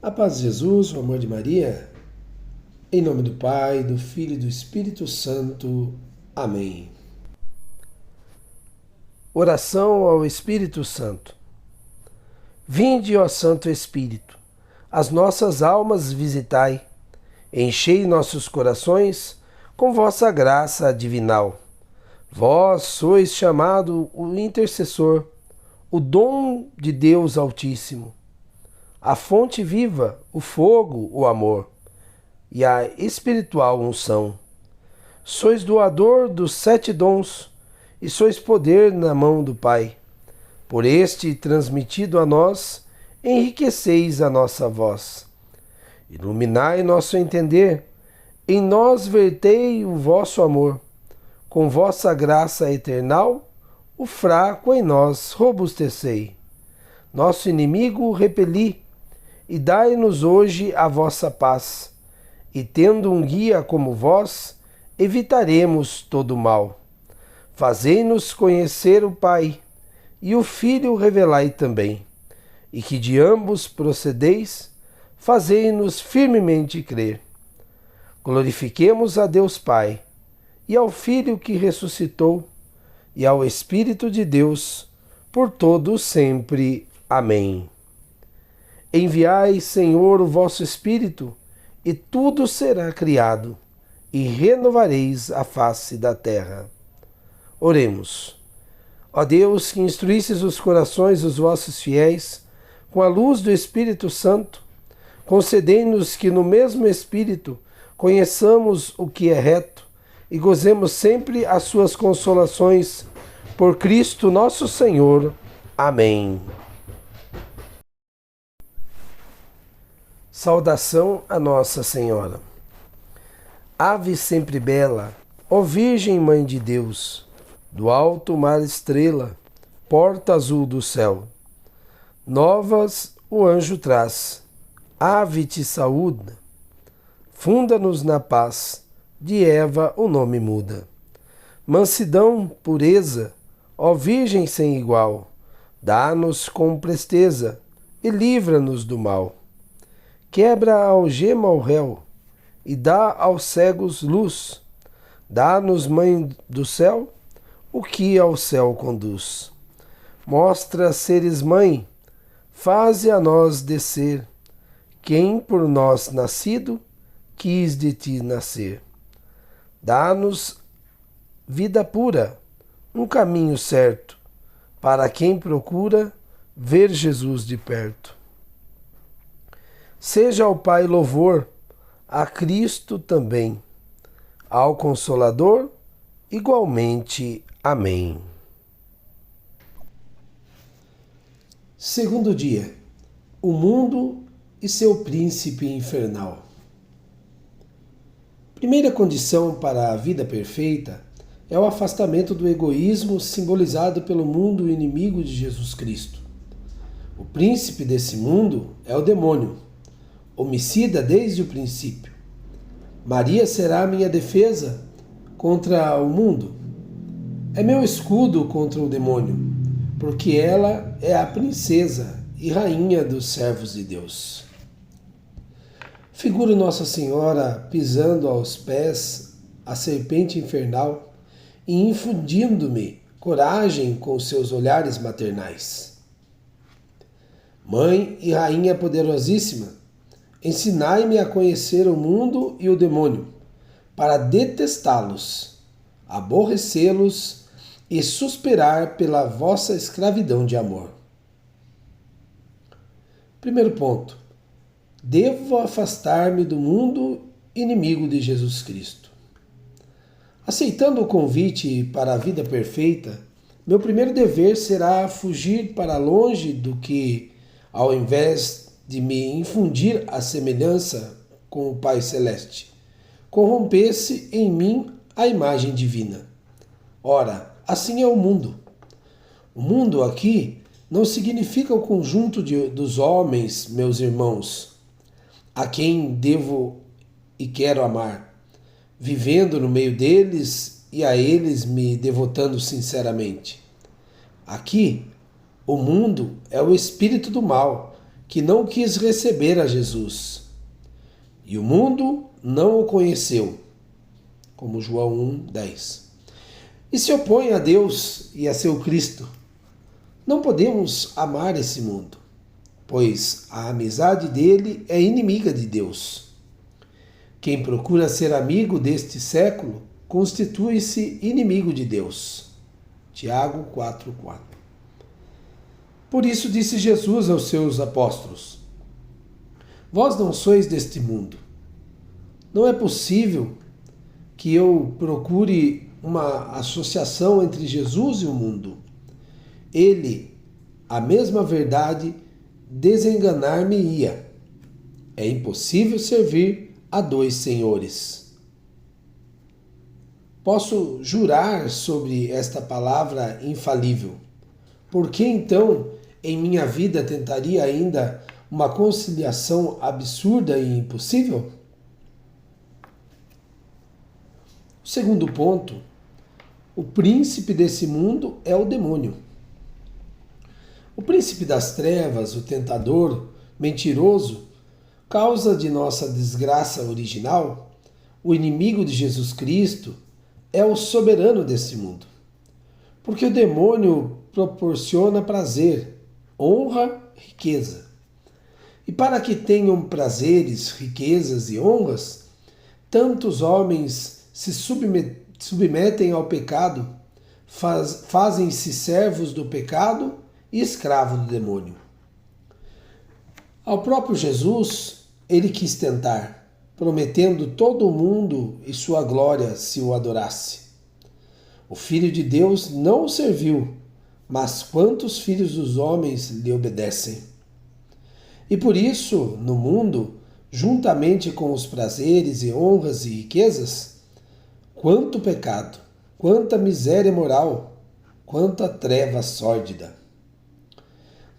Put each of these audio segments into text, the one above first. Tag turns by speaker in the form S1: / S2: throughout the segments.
S1: A paz de Jesus, o amor de Maria, em nome do Pai, do Filho e do Espírito Santo. Amém. Oração ao Espírito Santo. Vinde, ó Santo Espírito, as nossas almas visitai, enchei nossos corações com vossa graça divinal. Vós sois chamado o intercessor, o dom de Deus Altíssimo, a fonte viva, o fogo, o amor e a espiritual unção. Sois doador dos 7 dons e sois poder na mão do Pai. Por este transmitido a nós, enriqueceis a nossa voz. Iluminai nosso entender, em nós vertei o vosso amor. Com vossa graça eternal, o fraco em nós robustecei. Nosso inimigo repeli, e dai-nos hoje a vossa paz. E tendo um guia como vós, evitaremos todo mal. Fazei-nos conhecer o Pai, e o Filho revelai também. E que de ambos procedeis, fazei-nos firmemente crer. Glorifiquemos a Deus Pai, e ao Filho que ressuscitou, e ao Espírito de Deus, por todo sempre. Amém. Enviai, Senhor, o vosso Espírito, e tudo será criado, e renovareis a face da terra. Oremos. Ó Deus, que instruístes os corações dos vossos fiéis, com a luz do Espírito Santo, concedei-nos que no mesmo Espírito conheçamos o que é reto e gozemos sempre as suas consolações. Por Cristo nosso Senhor. Amém. Saudação a Nossa Senhora. Ave sempre bela, ó Virgem Mãe de Deus, do alto mar estrela, porta azul do céu. Novas o anjo traz, ave te saúda, funda-nos na paz, de Eva o nome muda. Mansidão, pureza, ó Virgem sem igual, dá-nos com presteza e livra-nos do mal. Quebra a algema ao réu e dá aos cegos luz. Dá-nos, Mãe do céu, o que ao céu conduz. Mostra seres mãe, faze a nós descer. Quem por nós nascido, quis de ti nascer. Dá-nos vida pura, um caminho certo, para quem procura ver Jesus de perto. Seja ao Pai louvor, a Cristo também, ao Consolador, igualmente. Amém. Segundo dia, o mundo e seu príncipe infernal. Primeira condição para a vida perfeita é o afastamento do egoísmo simbolizado pelo mundo inimigo de Jesus Cristo. O príncipe desse mundo é o demônio, homicida desde o princípio. Maria será minha defesa contra o mundo. É meu escudo contra o demônio, porque ela é a princesa e rainha dos servos de Deus. Figuro Nossa Senhora pisando aos pés a serpente infernal e infundindo-me coragem com seus olhares maternais. Mãe e Rainha poderosíssima, ensinai-me a conhecer o mundo e o demônio, para detestá-los, aborrecê-los e suspirar pela vossa escravidão de amor. Primeiro ponto. Devo afastar-me do mundo inimigo de Jesus Cristo. Aceitando o convite para a vida perfeita, meu primeiro dever será fugir para longe do que, ao invés de me infundir a semelhança com o Pai Celeste, corrompesse em mim a imagem divina. Ora, assim é o mundo. O mundo aqui não significa o conjunto dos homens, meus irmãos, a quem devo e quero amar, vivendo no meio deles e a eles me devotando sinceramente. Aqui, o mundo é o espírito do mal, que não quis receber a Jesus, e o mundo não o conheceu, como João 1:10. E se opõe a Deus e a seu Cristo. Não podemos amar esse mundo, pois a amizade dele é inimiga de Deus. Quem procura ser amigo deste século constitui-se inimigo de Deus. Tiago 4:4. Por isso disse Jesus aos seus apóstolos: Vós não sois deste mundo. Não é possível que eu procure uma associação entre Jesus e o mundo. Ele, a mesma verdade, desenganar-me-ia. É impossível servir a dois senhores. Posso jurar sobre esta palavra infalível. Por que então em minha vida tentaria ainda uma conciliação absurda e impossível? O segundo ponto: o príncipe desse mundo é o demônio. O príncipe das trevas, o tentador, mentiroso, causa de nossa desgraça original, o inimigo de Jesus Cristo, é o soberano desse mundo. Porque o demônio proporciona prazer, honra, riqueza. E para que tenham prazeres, riquezas e honras, tantos homens se submetem ao pecado, fazem-se servos do pecado e escravos do demônio. Ao próprio Jesus, ele quis tentar, prometendo todo o mundo e sua glória se o adorasse. O Filho de Deus não o serviu, mas quantos filhos dos homens lhe obedecem? E por isso, no mundo, juntamente com os prazeres e honras e riquezas, quanto pecado, quanta miséria moral, quanta treva sórdida.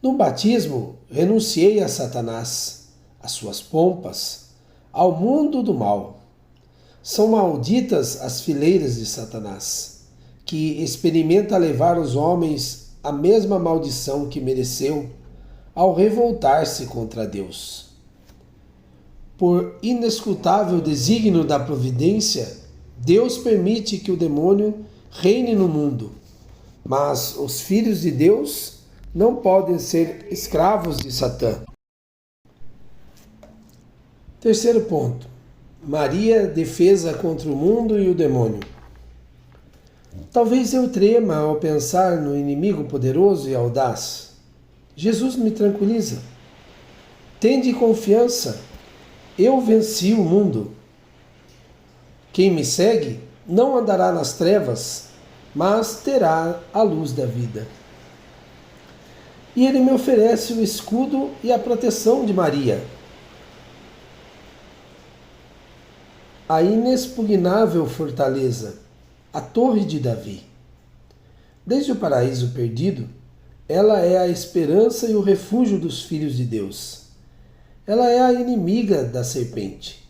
S1: No batismo, renunciei a Satanás, às suas pompas, ao mundo do mal. São malditas as fileiras de Satanás, que experimenta levar os homens à mesma maldição que mereceu ao revoltar-se contra Deus. Por inescrutável desígnio da providência, Deus permite que o demônio reine no mundo, mas os filhos de Deus não podem ser escravos de Satã. Terceiro ponto: Maria, defesa contra o mundo e o demônio. Talvez eu trema ao pensar no inimigo poderoso e audaz. Jesus me tranquiliza. Tende confiança, eu venci o mundo. Quem me segue não andará nas trevas, mas terá a luz da vida. E ele me oferece o escudo e a proteção de Maria, a inexpugnável fortaleza, a torre de Davi. Desde o paraíso perdido, ela é a esperança e o refúgio dos filhos de Deus. Ela é a inimiga da serpente.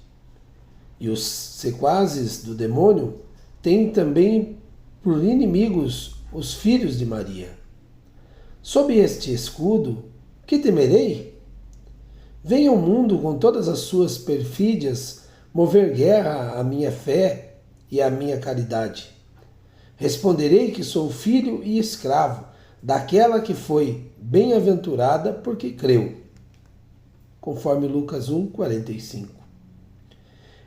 S1: E os sequazes do demônio têm também por inimigos os filhos de Maria. Sob este escudo, que temerei? Venha o mundo com todas as suas perfídias mover guerra à minha fé e à minha caridade. Responderei que sou filho e escravo daquela que foi bem-aventurada porque creu, conforme Lucas 1:45.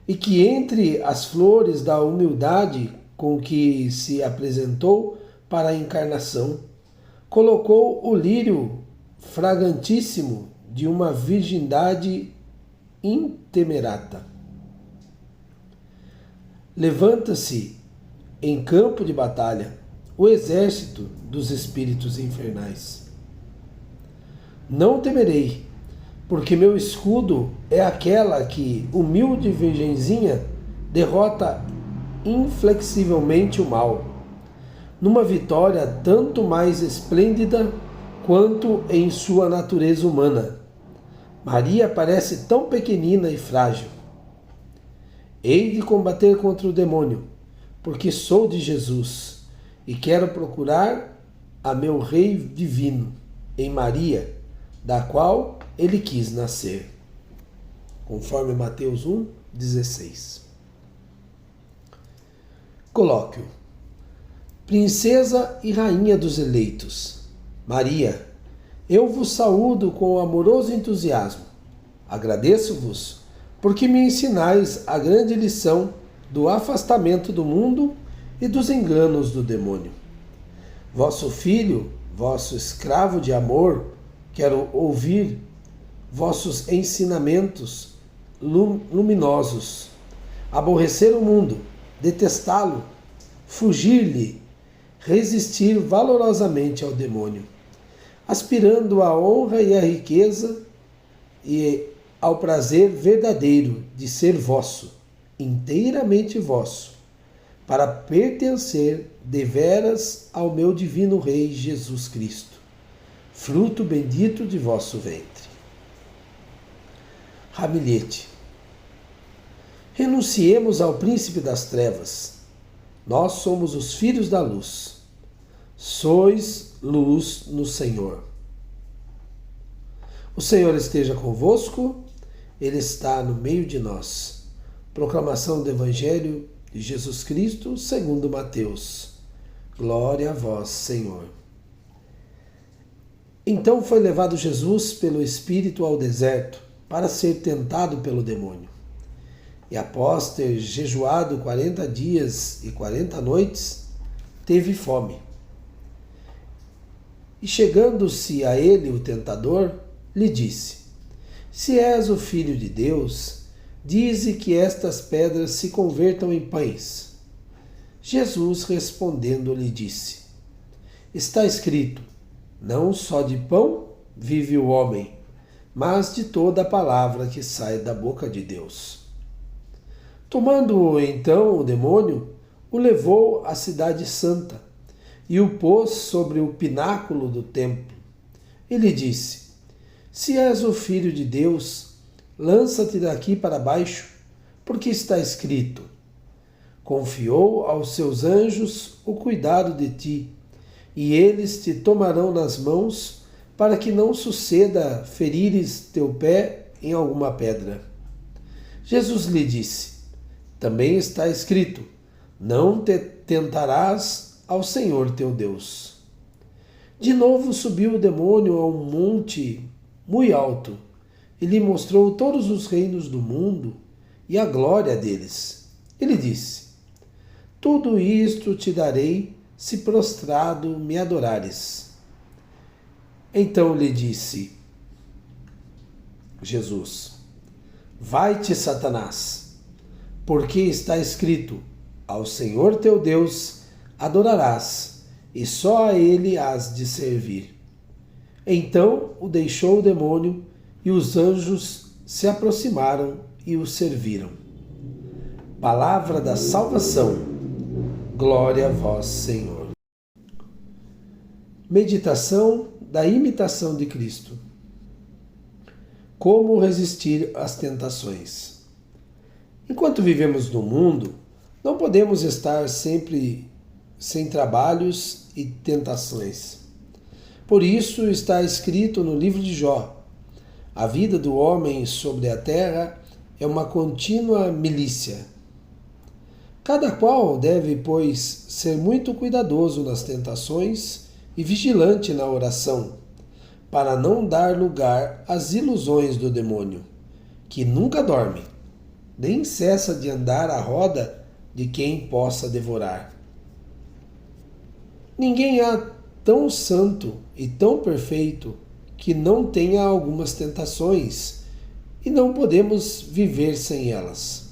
S1: E que entre as flores da humildade com que se apresentou para a encarnação, colocou o lírio fragantíssimo de uma virgindade intemerata. Levanta-se em campo de batalha o exército dos espíritos infernais. Não temerei, porque meu escudo é aquela que, humilde virgenzinha, derrota inflexivelmente o mal, numa vitória tanto mais esplêndida quanto em sua natureza humana. Maria parece tão pequenina e frágil. Hei de combater contra o demônio, porque sou de Jesus e quero procurar a meu Rei divino em Maria, da qual ele quis nascer. Conforme Mateus 1:16. Colóquio. Princesa e Rainha dos eleitos, Maria, eu vos saúdo com amoroso entusiasmo. Agradeço-vos porque me ensinais a grande lição do afastamento do mundo e dos enganos do demônio. Vosso filho, vosso escravo de amor, quero ouvir vossos ensinamentos luminosos. Aborrecer o mundo, detestá-lo, fugir-lhe, resistir valorosamente ao demônio, aspirando à honra e à riqueza e ao prazer verdadeiro de ser vosso, inteiramente vosso, para pertencer deveras ao meu divino Rei Jesus Cristo, fruto bendito de vosso ventre. Ramilhete. Renunciemos ao príncipe das trevas. Nós somos os filhos da luz. Sois luz no Senhor. O Senhor esteja convosco, Ele está no meio de nós. Proclamação do Evangelho de Jesus Cristo segundo Mateus. Glória a vós, Senhor. Então foi levado Jesus pelo Espírito ao deserto, para ser tentado pelo demônio. E após ter jejuado 40 dias e 40 noites, teve fome. E chegando-se a ele o tentador, lhe disse: Se és o Filho de Deus, dize que estas pedras se convertam em pães. Jesus respondendo lhe disse: Está escrito, não só de pão vive o homem, mas de toda a palavra que sai da boca de Deus. Tomando-o então o demônio, o levou à cidade santa e o pôs sobre o pináculo do templo. E lhe disse: Se és o Filho de Deus, lança-te daqui para baixo, porque está escrito: Confiou aos seus anjos o cuidado de ti, e eles te tomarão nas mãos, para que não suceda ferires teu pé em alguma pedra. Jesus lhe disse: Também está escrito: Não te tentarás ao Senhor teu Deus. De novo subiu o demônio a um monte muito alto, e lhe mostrou todos os reinos do mundo e a glória deles. Ele disse: Tudo isto te darei, se prostrado me adorares. Então lhe disse Jesus: Vai-te, Satanás, porque está escrito: Ao Senhor teu Deus adorarás, e só a ele hás de servir. Então o deixou o demônio, e os anjos se aproximaram e o serviram. Palavra da salvação. Glória a vós, Senhor. Meditação da imitação de Cristo. Como resistir às tentações? Enquanto vivemos no mundo, não podemos estar sempre sem trabalhos e tentações. Por isso está escrito no livro de Jó: a vida do homem sobre a terra é uma contínua milícia. Cada qual deve, pois, ser muito cuidadoso nas tentações e vigilante na oração, para não dar lugar às ilusões do demônio, que nunca dorme, nem cessa de andar à roda de quem possa devorar. Ninguém há tão santo e tão perfeito que não tenha algumas tentações, e não podemos viver sem elas.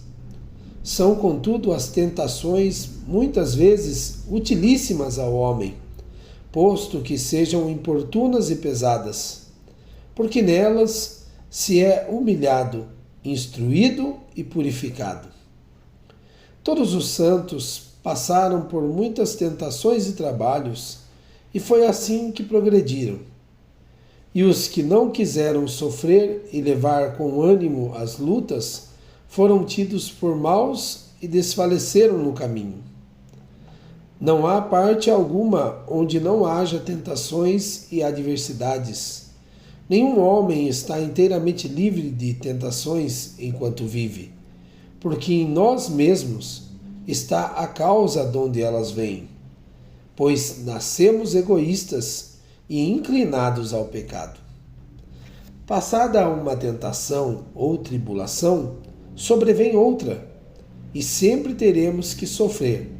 S1: São, contudo, as tentações muitas vezes utilíssimas ao homem, posto que sejam importunas e pesadas, porque nelas se é humilhado, instruído e purificado. Todos os santos passaram por muitas tentações e trabalhos, e foi assim que progrediram. E os que não quiseram sofrer e levar com ânimo as lutas, foram tidos por maus e desfaleceram no caminho. Não há parte alguma onde não haja tentações e adversidades, Nenhum homem está inteiramente livre de tentações enquanto vive, porque em nós mesmos está a causa de onde elas vêm, pois nascemos egoístas e inclinados ao pecado. Passada uma tentação ou tribulação, sobrevém outra, e sempre teremos que sofrer,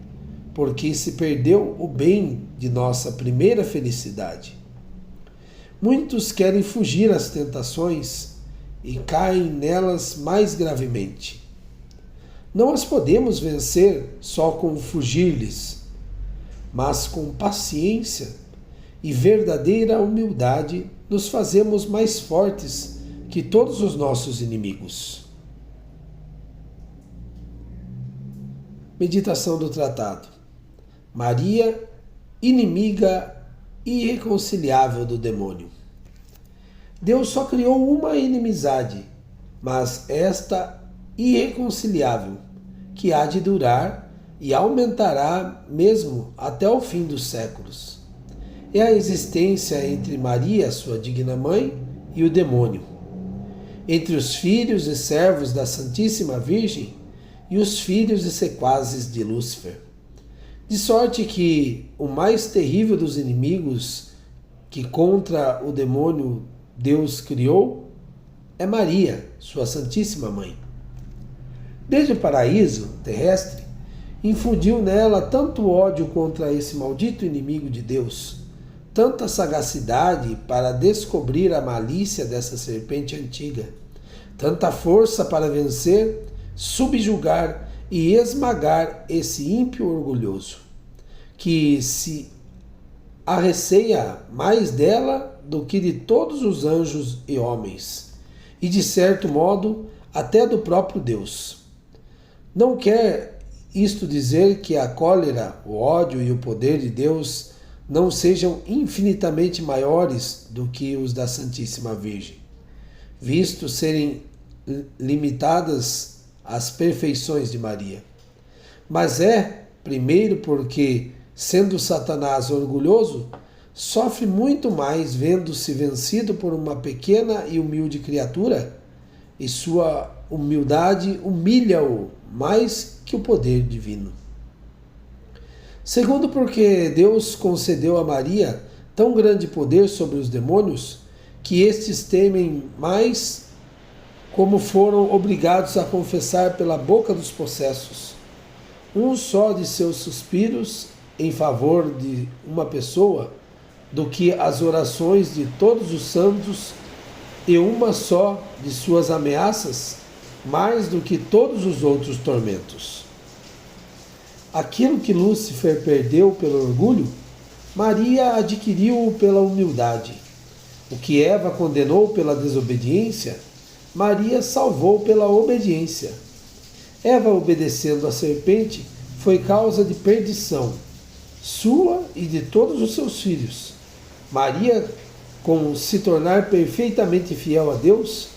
S1: porque se perdeu o bem de nossa primeira felicidade. Muitos querem fugir às tentações e caem nelas mais gravemente. Não as podemos vencer só com fugir-lhes, mas com paciência e verdadeira humildade nos fazemos mais fortes que todos os nossos inimigos. Meditação do Tratado. Maria, inimiga irreconciliável do demônio. Deus só criou uma inimizade, mas esta irreconciliável, que há de durar e aumentará mesmo até o fim dos séculos. É a existência entre Maria, sua digna mãe, e o demônio, entre os filhos e servos da Santíssima Virgem e os filhos e sequazes de Lúcifer. De sorte que o mais terrível dos inimigos que contra o demônio Deus criou é Maria, sua Santíssima Mãe. Desde o paraíso terrestre, infundiu nela tanto ódio contra esse maldito inimigo de Deus, tanta sagacidade para descobrir a malícia dessa serpente antiga, tanta força para vencer, subjugar e esmagar esse ímpio orgulhoso, que se arreceia mais dela do que de todos os anjos e homens, e de certo modo até do próprio Deus. Não quer isto dizer que a cólera, o ódio e o poder de Deus não sejam infinitamente maiores do que os da Santíssima Virgem, visto serem limitadas às perfeições de Maria. Mas primeiro, porque, sendo Satanás orgulhoso, sofre muito mais vendo-se vencido por uma pequena e humilde criatura, e sua humildade humilha-o mais que o poder divino. Segundo, porque Deus concedeu a Maria tão grande poder sobre os demônios, que estes temem mais, como foram obrigados a confessar pela boca dos possessos. Um só de seus suspiros em favor de uma pessoa, do que as orações de todos os santos, e uma só de suas ameaças, mais do que todos os outros tormentos. Aquilo que Lúcifer perdeu pelo orgulho, Maria adquiriu pela humildade. O que Eva condenou pela desobediência, Maria salvou pela obediência. Eva, obedecendo à serpente, foi causa de perdição, sua e de todos os seus filhos. Maria, com se tornar perfeitamente fiel a Deus,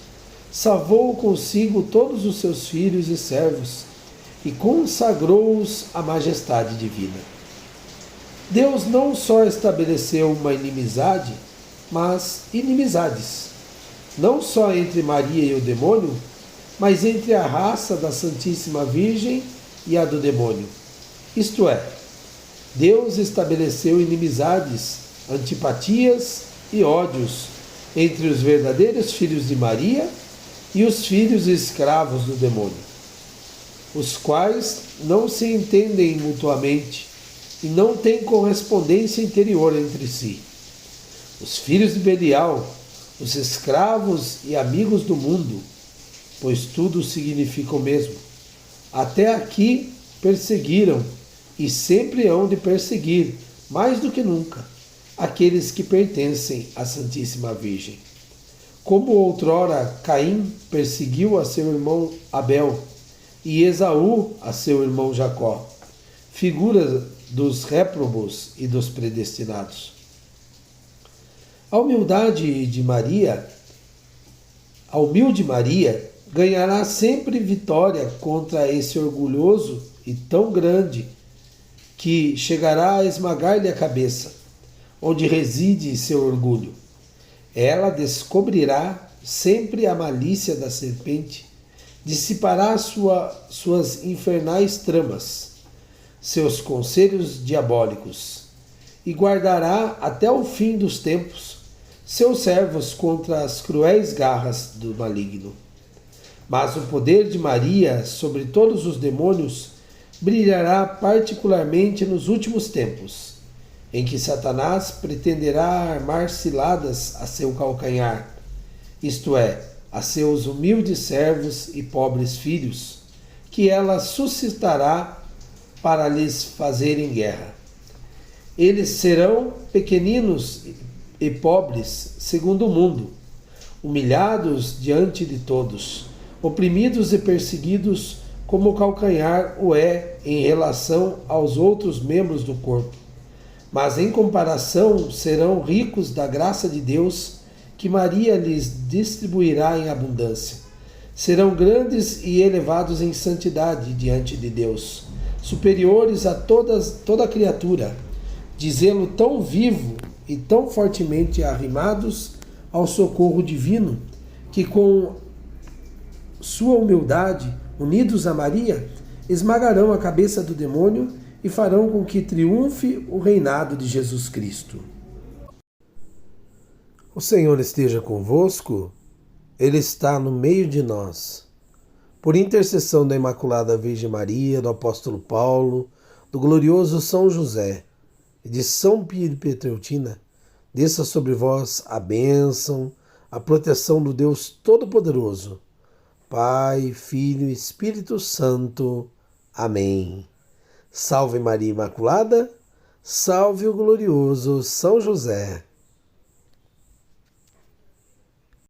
S1: salvou consigo todos os seus filhos e servos e consagrou-os à majestade divina. Deus não só estabeleceu uma inimizade, mas inimizades, não só entre Maria e o demônio, mas entre a raça da Santíssima Virgem e a do demônio. Isto é, Deus estabeleceu inimizades, antipatias e ódios entre os verdadeiros filhos de Maria e os filhos escravos do demônio, os quais não se entendem mutuamente e não têm correspondência interior entre si. Os filhos de Belial, os escravos e amigos do mundo, pois tudo significa o mesmo, até aqui perseguiram e sempre hão de perseguir, mais do que nunca, aqueles que pertencem à Santíssima Virgem. Como outrora Caim perseguiu a seu irmão Abel e Esaú a seu irmão Jacó, figura dos réprobos e dos predestinados. A humilde Maria ganhará sempre vitória contra esse orgulhoso e tão grande que chegará a esmagar-lhe a cabeça, onde reside seu orgulho. Ela descobrirá sempre a malícia da serpente, dissipará suas infernais tramas, seus conselhos diabólicos, e guardará até o fim dos tempos seus servos contra as cruéis garras do maligno. Mas o poder de Maria sobre todos os demônios brilhará particularmente nos últimos tempos, em que Satanás pretenderá armar ciladas a seu calcanhar, isto é, a seus humildes servos e pobres filhos, que ela suscitará para lhes fazerem guerra. Eles serão pequeninos e pobres segundo o mundo, humilhados diante de todos, oprimidos e perseguidos como o calcanhar o é em relação aos outros membros do corpo. Mas em comparação serão ricos da graça de Deus que Maria lhes distribuirá em abundância. Serão grandes e elevados em santidade diante de Deus, superiores a toda criatura, de zelo tão vivo e tão fortemente arrimados ao socorro divino, que com sua humildade, unidos a Maria, esmagarão a cabeça do demônio e farão com que triunfe o reinado de Jesus Cristo. O Senhor esteja convosco, Ele está no meio de nós. Por intercessão da Imaculada Virgem Maria, do apóstolo Paulo, do glorioso São José e de São Pio de Pietrelcina, desça sobre vós a bênção, a proteção do Deus Todo-Poderoso, Pai, Filho e Espírito Santo. Amém. Salve Maria Imaculada, salve o glorioso São José.